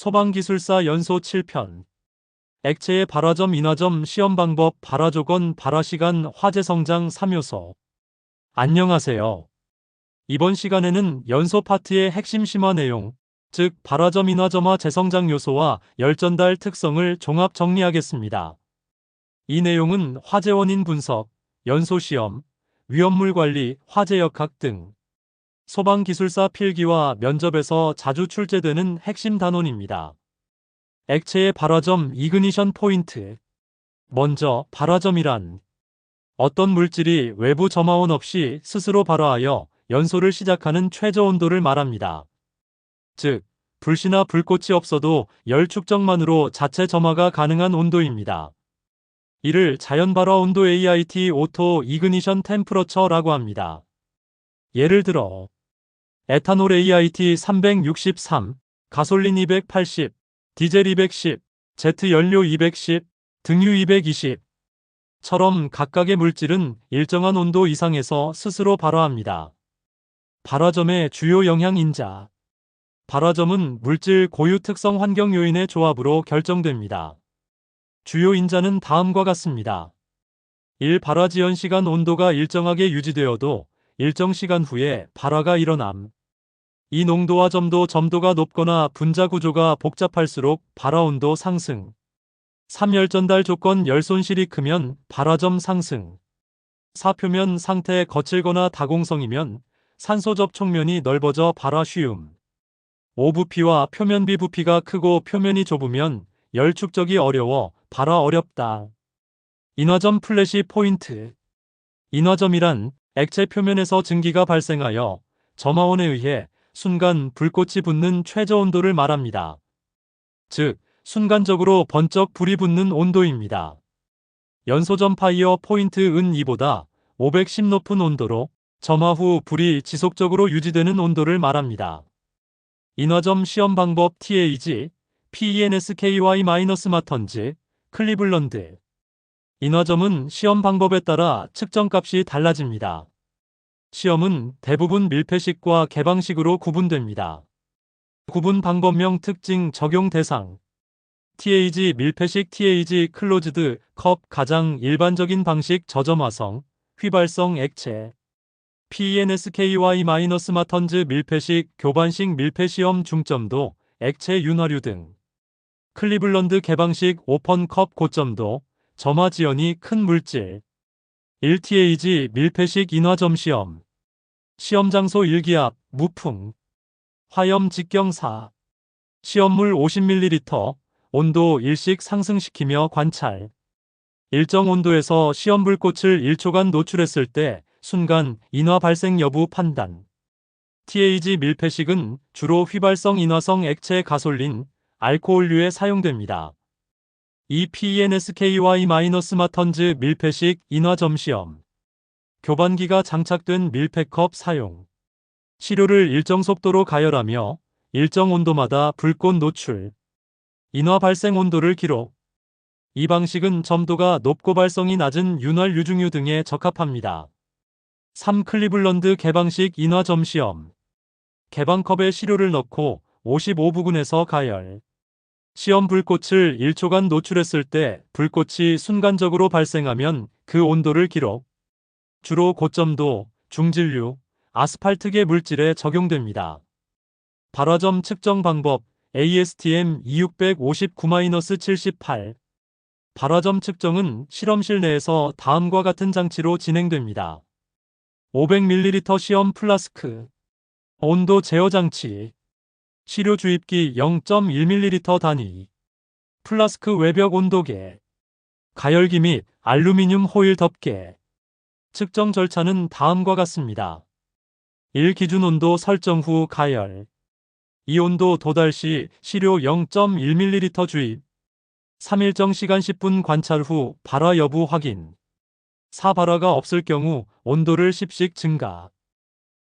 소방기술사 연소 7편. 액체의 발화점 인화점 시험 방법 발화조건 발화시간 화재성장 3요소. 안녕하세요. 이번 시간에는 연소 파트의 핵심 심화 내용, 즉 발화점 인화점화 재성장 요소와 열전달 특성을 종합 정리하겠습니다. 이 내용은 화재 원인 분석, 연소 시험, 위험물 관리, 화재 역학 등 소방기술사 필기와 면접에서 자주 출제되는 핵심 단원입니다. 액체의 발화점 이그니션 포인트. 먼저 발화점이란 어떤 물질이 외부 점화원 없이 스스로 발화하여 연소를 시작하는 최저 온도를 말합니다. 즉, 불씨나 불꽃이 없어도 열 축적만으로 자체 점화가 가능한 온도입니다. 이를 자연 발화 온도 AIT 오토 이그니션 템퍼러처라고 합니다. 예를 들어 에탄올 AIT 363, 가솔린 280, 디젤 210, 제트 연료 210, 등유 220 처럼 각각의 물질은 일정한 온도 이상에서 스스로 발화합니다. 발화점의 주요 영향 인자. 발화점은 물질 고유 특성 환경 요인의 조합으로 결정됩니다. 주요 인자는 다음과 같습니다. 1. 발화 지연 시간 온도가 일정하게 유지되어도 일정 시간 후에 발화가 일어남. 2. 농도와 점도가 높거나 분자 구조가 복잡할수록 발화 온도 상승. 3. 열전달 조건 열 손실이 크면 발화점 상승. 4. 표면 상태 거칠거나 다공성이면 산소 접촉면이 넓어져 발화 쉬움. 5. 부피와 표면비 부피가 크고 표면이 좁으면 열 축적이 어려워 발화 어렵다. 인화점 플래시 포인트. 인화점이란 액체 표면에서 증기가 발생하여 점화원에 의해 순간 불꽃이 붙는 최저 온도를 말합니다. 즉, 순간적으로 번쩍 불이 붙는 온도입니다. 연소점 파이어 포인트 은 이보다 510 높은 온도로 점화 후 불이 지속적으로 유지되는 온도를 말합니다. 인화점 시험 방법 TAG, PENSKY-마턴즈, 클리블런드. 인화점은 시험 방법에 따라 측정값이 달라집니다. 시험은 대부분 밀폐식과 개방식으로 구분됩니다. 구분 방법명 특징 적용 대상. TAG 밀폐식 TAG 클로즈드 컵 가장 일반적인 방식 저점화성, 휘발성 액체. PENSKY-마턴즈 밀폐식 교반식 밀폐시험 중점도, 액체 윤활유 등. 클리블런드 개방식 오펀 컵 고점도, 점화 지연이 큰 물질. 1TAG 밀폐식 인화점 시험. 시험 장소 일기압, 무풍. 화염 직경사. 시험물 50ml, 온도 일씩 상승시키며 관찰. 일정 온도에서 시험 불꽃을 1초간 노출했을 때 순간 인화 발생 여부 판단. TAG 밀폐식은 주로 휘발성 인화성 액체 가솔린, 알코올류에 사용됩니다. PENSKY-마턴즈 밀폐식 인화점 시험. 교반기가 장착된 밀폐컵 사용. 시료를 일정 속도로 가열하며 일정 온도마다 불꽃 노출. 인화 발생 온도를 기록. 이 방식은 점도가 높고 발성이 낮은 윤활 유중유 등에 적합합니다. 3. 클리블런드 개방식 인화점 시험. 개방컵에 시료를 넣고 55부근에서 가열. 시험 불꽃을 1초간 노출했을 때 불꽃이 순간적으로 발생하면 그 온도를 기록. 주로 고점도, 중진류, 아스팔트계 물질에 적용됩니다. 발화점 측정 방법 ASTM 2659-78. 발화점 측정은 실험실 내에서 다음과 같은 장치로 진행됩니다. 500ml 시험 플라스크. 온도 제어 장치. 시료 주입기 0.1ml 단위. 플라스크 외벽 온도계. 가열기 및 알루미늄 호일 덮개. 측정 절차는 다음과 같습니다. 1. 기준 온도 설정 후 가열. 이 온도 도달 시 시료 0.1ml 주입. 3. 일정 시간 10분 관찰 후 발화 여부 확인. 4. 발화가 없을 경우 온도를 10씩 증가.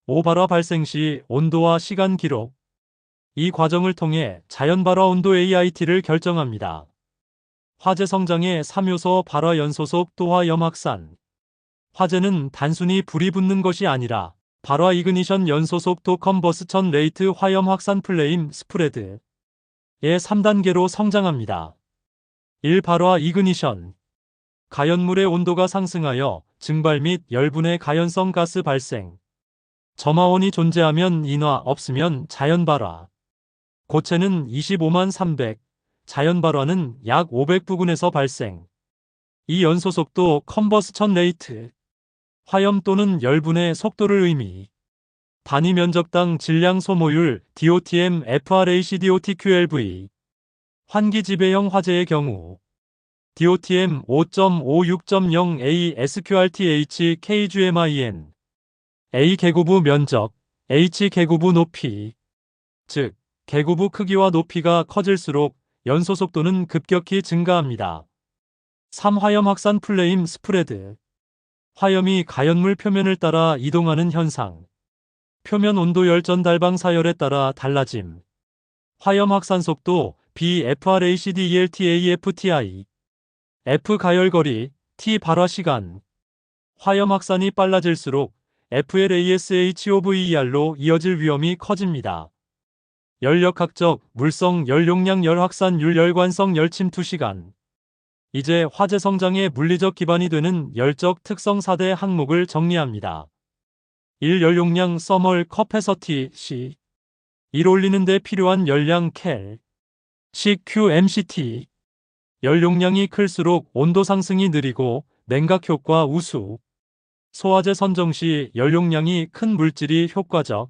5. 발화 발생 시 온도와 시간 기록. 이 과정을 통해 자연 발화 온도 AIT를 결정합니다. 화재 성장의 3요소 발화 연소속 도화염 확산. 화재는 단순히 불이 붙는 것이 아니라 발화 이그니션 연소속 도 컨버스천 레이트 화염 확산 플레임 스프레드. 3단계로 성장합니다. 1. 발화 이그니션. 가연물의 온도가 상승하여 증발 및 열분해 가연성 가스 발생. 점화원이 존재하면 인화, 없으면 자연 발화. 고체는 25만 300, 자연 발화는 약 500부근에서 발생. 이 연소 속도 컨버스천 레이트. 화염 또는 열분의 속도를 의미. 단위 면적당 질량 소모율 DOTM FRAC DOTQLV. 환기 지배형 화재의 경우 DOTM 5.56.0 A SQRTH KGMIN. A 계구부 면적, H 계구부 높이. 즉, 계구부 크기와 높이가 커질수록 연소 속도는 급격히 증가합니다. 3. 화염 확산 플레임 스프레드. 화염이 가연물 표면을 따라 이동하는 현상. 표면 온도 열 전달방 사열에 따라 달라짐. 화염 확산 속도 BFRACDELTAFTI. F 가열거리, T 발화 시간. 화염 확산이 빨라질수록 FLASHOVER로 이어질 위험이 커집니다. 열역학적, 물성, 열용량, 열확산율, 열관성, 열침투 시간. 이제 화재 성장의 물리적 기반이 되는 열적 특성 4대 항목을 정리합니다. 1. 열용량 서멀 커패서티 C. 1. 올리는 데 필요한 열량 켈 CQMCT. 열용량이 클수록 온도 상승이 느리고 냉각 효과 우수. 소화제 선정 시 열용량이 큰 물질이 효과적.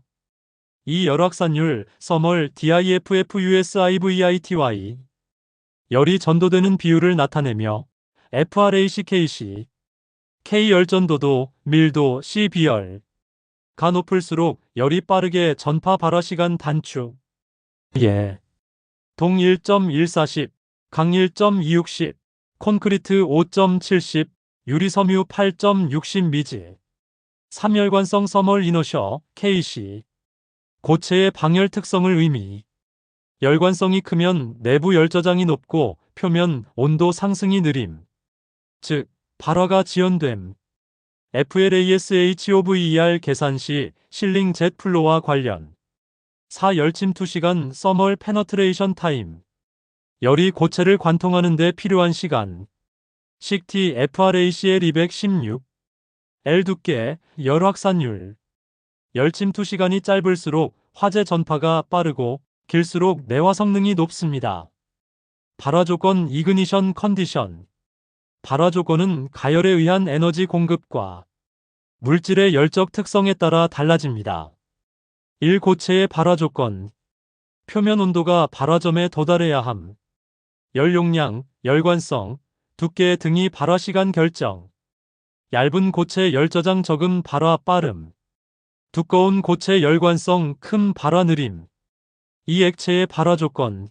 2. 열확산율 서멀 DIFFUSIVITY. 열이 전도되는 비율을 나타내며 FRACKC. K 열전도도, 밀도, C 비열. 가 높을수록 열이 빠르게 전파 발화 시간 단축. 예. 동 1.140, 강 1.260, 콘크리트 5.70, 유리섬유 8.60 미지. 3. 열관성 서멀 이너셔, KC. 고체의 방열 특성을 의미. 열관성이 크면 내부 열저장이 높고 표면 온도 상승이 느림. 즉, 발화가 지연됨. FLASHOVER 계산 시 실링 젯 플로와 관련. 4. 열침투 시간 서멀 페너트레이션 타임. 열이 고체를 관통하는 데 필요한 시간. 식T FRACL 216. L 두께, 열 확산율. 열침투 시간이 짧을수록 화재 전파가 빠르고 길수록 내화 성능이 높습니다. 발화 조건 이그니션 컨디션. 발화 조건은 가열에 의한 에너지 공급과 물질의 열적 특성에 따라 달라집니다. 1. 고체의 발화 조건. 표면 온도가 발화점에 도달해야 함. 열용량, 열관성, 두께 등이 발화 시간 결정. 얇은 고체 열저장 적음 발화 빠름. 두꺼운 고체 열관성 큰 발화 느림. 이 액체의 발화 조건.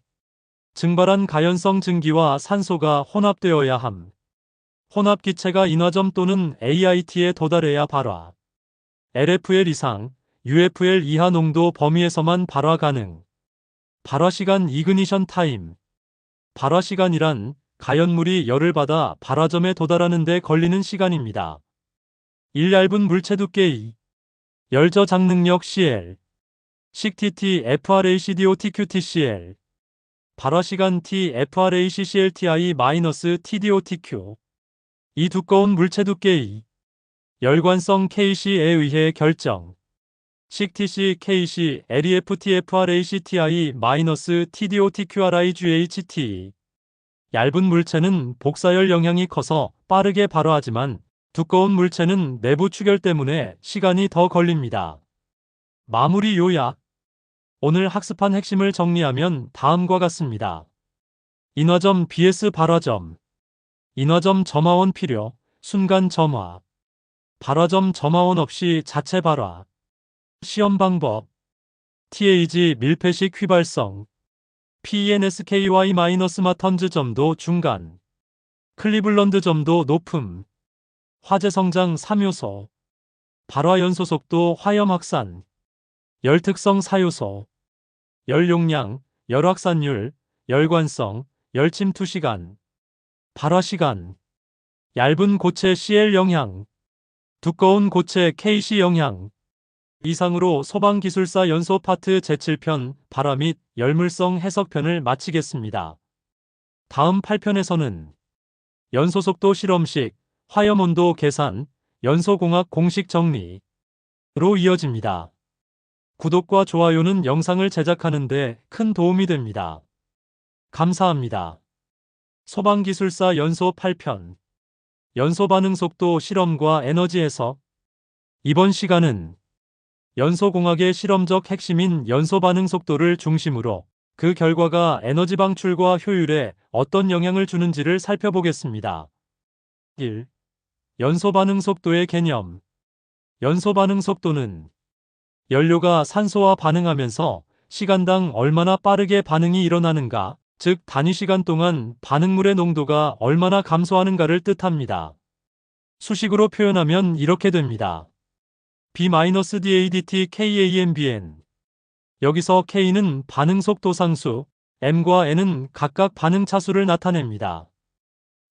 증발한 가연성 증기와 산소가 혼합되어야 함. 혼합기체가 인화점 또는 AIT에 도달해야 발화. LFL 이상, UFL 이하 농도 범위에서만 발화 가능. 발화 시간 이그니션 타임. 발화 시간이란 가연물이 열을 받아 발화점에 도달하는 데 걸리는 시간입니다. 1. 얇은 물체 두께 2. 열저장 능력 CL. 식TT FRACDOTQTCL. 발화 시간 T FRACCLTI-TDOTQ. 이 두꺼운 물체 두께 2. 열관성 KC에 의해 결정. 식TC KC LEFTFRACTI-TDOTQRIGHT. 얇은 물체는 복사열 영향이 커서 빠르게 발화하지만 두꺼운 물체는 내부 추결 때문에 시간이 더 걸립니다. 마무리 요약. 오늘 학습한 핵심을 정리하면 다음과 같습니다. 인화점 vs 발화점. 인화점 점화원 필요, 순간 점화. 발화점 점화원 없이 자체 발화. 시험 방법. TAG 밀폐식 휘발성. PENSKY- 점도 중간. 클리블런드 점도 높음. 화재 성장 3요소. 발화 연소 속도 화염 확산. 열 특성 4요소. 열용량, 열 확산율, 열관성, 열침투 시간. 발화 시간. 얇은 고체 CL 영향. 두꺼운 고체 KC 영향. 이상으로 소방기술사 연소 파트 제7편 발화 및 열물성 해석편을 마치겠습니다. 다음 8편에서는 연소속도 실험식, 화염온도 계산, 연소공학 공식 정리로 이어집니다. 구독과 좋아요는 영상을 제작하는 데 큰 도움이 됩니다. 감사합니다. 소방기술사 연소 8편 연소반응속도 실험과 에너지 해석. 이번 시간은 연소공학의 실험적 핵심인 연소반응속도를 중심으로 그 결과가 에너지 방출과 효율에 어떤 영향을 주는지를 살펴보겠습니다. 1. 연소반응속도의 개념. 연소반응속도는 연료가 산소와 반응하면서 시간당 얼마나 빠르게 반응이 일어나는가, 즉 단위시간 동안 반응물의 농도가 얼마나 감소하는가를 뜻합니다. 수식으로 표현하면 이렇게 됩니다. B-DADT KAMBN. 여기서 K는 반응속도 상수, M과 N은 각각 반응 차수를 나타냅니다.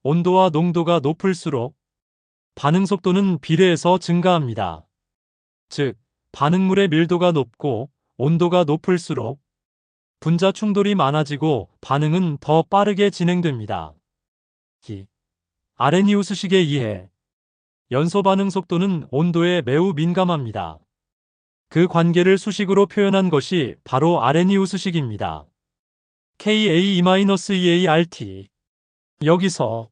온도와 농도가 높을수록 반응속도는 비례해서 증가합니다. 즉, 반응물의 밀도가 높고 온도가 높을수록 분자 충돌이 많아지고 반응은 더 빠르게 진행됩니다. 아레니우스식의 이해. 연소 반응 속도는 온도에 매우 민감합니다. 그 관계를 수식으로 표현한 것이 바로 아레니우스식입니다. Ka-2-EART. 여기서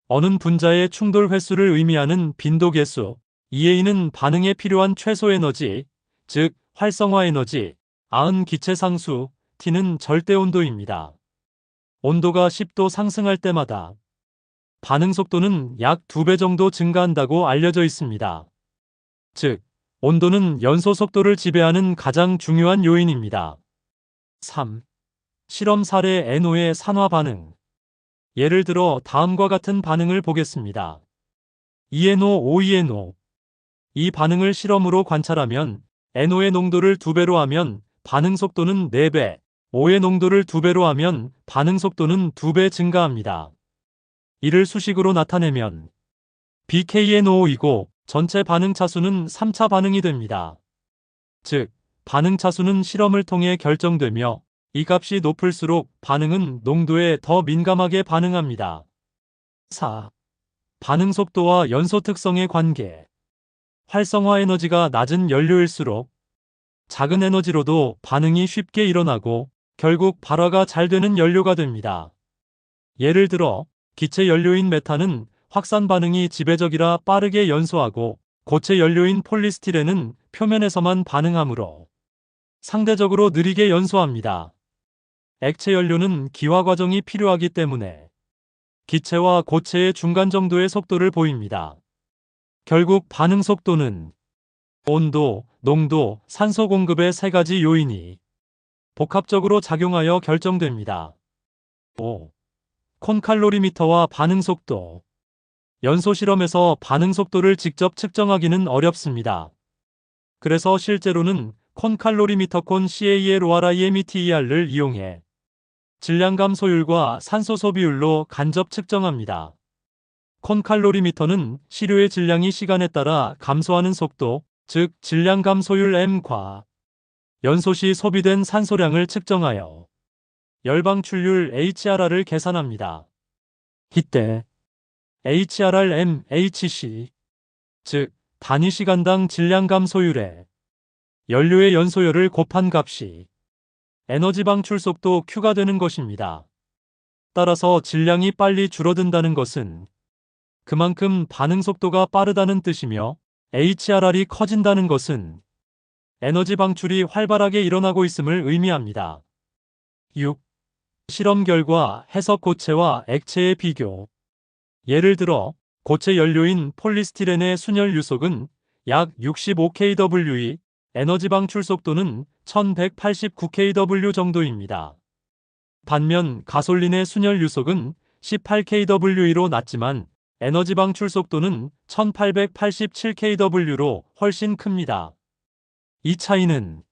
어는 분자의 충돌 횟수를 의미하는 빈도 개수, EA는 반응에 필요한 최소 에너지, 즉 활성화 에너지, 아은 기체 상수, T는 절대 온도입니다. 온도가 10도 상승할 때마다 반응 속도는 약 2배 정도 증가한다고 알려져 있습니다. 즉, 온도는 연소 속도를 지배하는 가장 중요한 요인입니다. 3. 실험 사례 NO의 산화 반응. 예를 들어 다음과 같은 반응을 보겠습니다. ENO, OENO. 이 반응을 실험으로 관찰하면 NO의 농도를 2배로 하면 반응 속도는 4배, O의 농도를 2배로 하면 반응 속도는 2배 증가합니다. 이를 수식으로 나타내면 BKNO5이고 전체 반응 차수는 3차 반응이 됩니다. 즉, 반응 차수는 실험을 통해 결정되며 이 값이 높을수록 반응은 농도에 더 민감하게 반응합니다. 4. 반응 속도와 연소 특성의 관계. 활성화 에너지가 낮은 연료일수록 작은 에너지로도 반응이 쉽게 일어나고 결국 발화가 잘 되는 연료가 됩니다. 예를 들어 기체 연료인 메탄은 확산 반응이 지배적이라 빠르게 연소하고 고체 연료인 폴리스티렌은 표면에서만 반응하므로 상대적으로 느리게 연소합니다. 액체 연료는 기화 과정이 필요하기 때문에 기체와 고체의 중간 정도의 속도를 보입니다. 결국 반응 속도는 온도, 농도, 산소 공급의 세 가지 요인이 복합적으로 작용하여 결정됩니다. 5. 콘칼로리미터와 반응 속도. 연소 실험에서 반응 속도를 직접 측정하기는 어렵습니다. 그래서 실제로는 콘칼로리미터 CALORIMETER를 이용해 질량감 소율과 산소 소비율로 간접 측정합니다. 콘칼로리미터는 시료의 질량이 시간에 따라 감소하는 속도, 즉 질량감 소율 M과 연소 시 소비된 산소량을 측정하여 열방출률 HRR을 계산합니다. 이때 HRR MHC, 즉 단위 시간당 질량감 소율에 연료의 연소열을 곱한 값이 에너지 방출 속도 Q가 되는 것입니다. 따라서 질량이 빨리 줄어든다는 것은 그만큼 반응 속도가 빠르다는 뜻이며 HRR이 커진다는 것은 에너지 방출이 활발하게 일어나고 있음을 의미합니다. 6. 실험 결과 해석 고체와 액체의 비교. 예를 들어 고체 연료인 폴리스티렌의 순열 유속은 약 65kW이 에너지 방출 속도는 1189kW 정도입니다. 반면 가솔린의 순열 유속은 18kW로 낮지만 에너지 방출 속도는 1887kW로 훨씬 큽니다. 이 차이는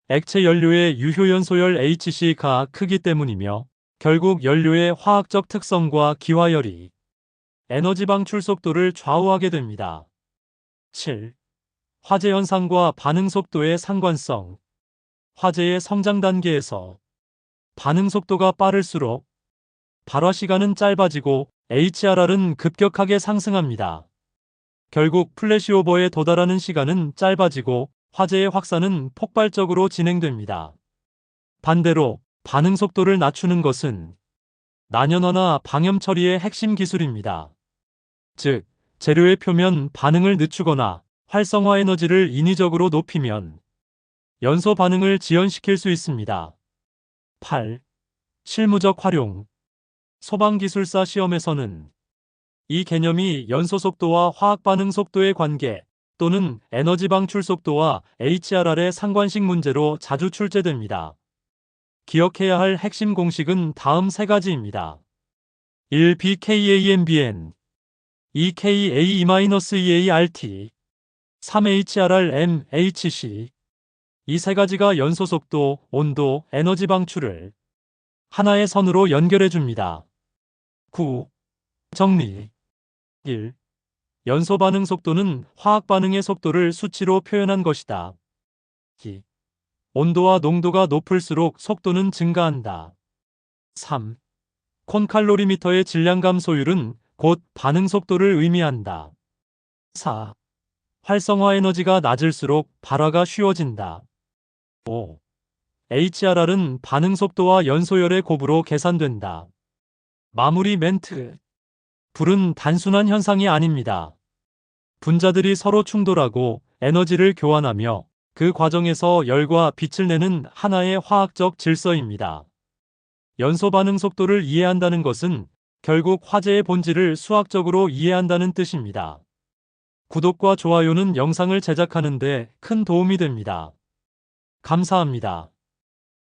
액체 연료의 유효연소열 HC가 크기 때문이며 결국 연료의 화학적 특성과 기화열이 에너지 방출 속도를 좌우하게 됩니다. 7. 화재 현상과 반응 속도의 상관성. 화재의 성장 단계에서 반응 속도가 빠를수록 발화 시간은 짧아지고 HRR은 급격하게 상승합니다. 결국 플래시오버에 도달하는 시간은 짧아지고 화재의 확산은 폭발적으로 진행됩니다. 반대로 반응 속도를 낮추는 것은 난연화나 방염 처리의 핵심 기술입니다. 즉, 재료의 표면 반응을 늦추거나 활성화 에너지를 인위적으로 높이면 연소 반응을 지연시킬 수 있습니다. 8. 실무적 활용. 소방기술사 시험에서는 이 개념이 연소 속도와 화학 반응 속도의 관계 또는 에너지 방출 속도와 HRR의 상관식 문제로 자주 출제됩니다. 기억해야 할 핵심 공식은 다음 세 가지입니다. 1. BKAMBN 2. KAE-EART 3. HRRMHC. 이 세 가지가 연소 속도, 온도, 에너지 방출을 하나의 선으로 연결해 줍니다. 9. 정리. 1. 연소 반응 속도는 화학 반응의 속도를 수치로 표현한 것이다. 2. 온도와 농도가 높을수록 속도는 증가한다. 3. 콘칼로리미터의 질량 감소율은 곧 반응 속도를 의미한다. 4. 활성화 에너지가 낮을수록 발화가 쉬워진다. 5. HRR은 반응 속도와 연소열의 곱으로 계산된다. 마무리 멘트. 불은 단순한 현상이 아닙니다. 분자들이 서로 충돌하고 에너지를 교환하며 그 과정에서 열과 빛을 내는 하나의 화학적 질서입니다. 연소 반응 속도를 이해한다는 것은 결국 화재의 본질을 수학적으로 이해한다는 뜻입니다. 구독과 좋아요는 영상을 제작하는 데 큰 도움이 됩니다. 감사합니다.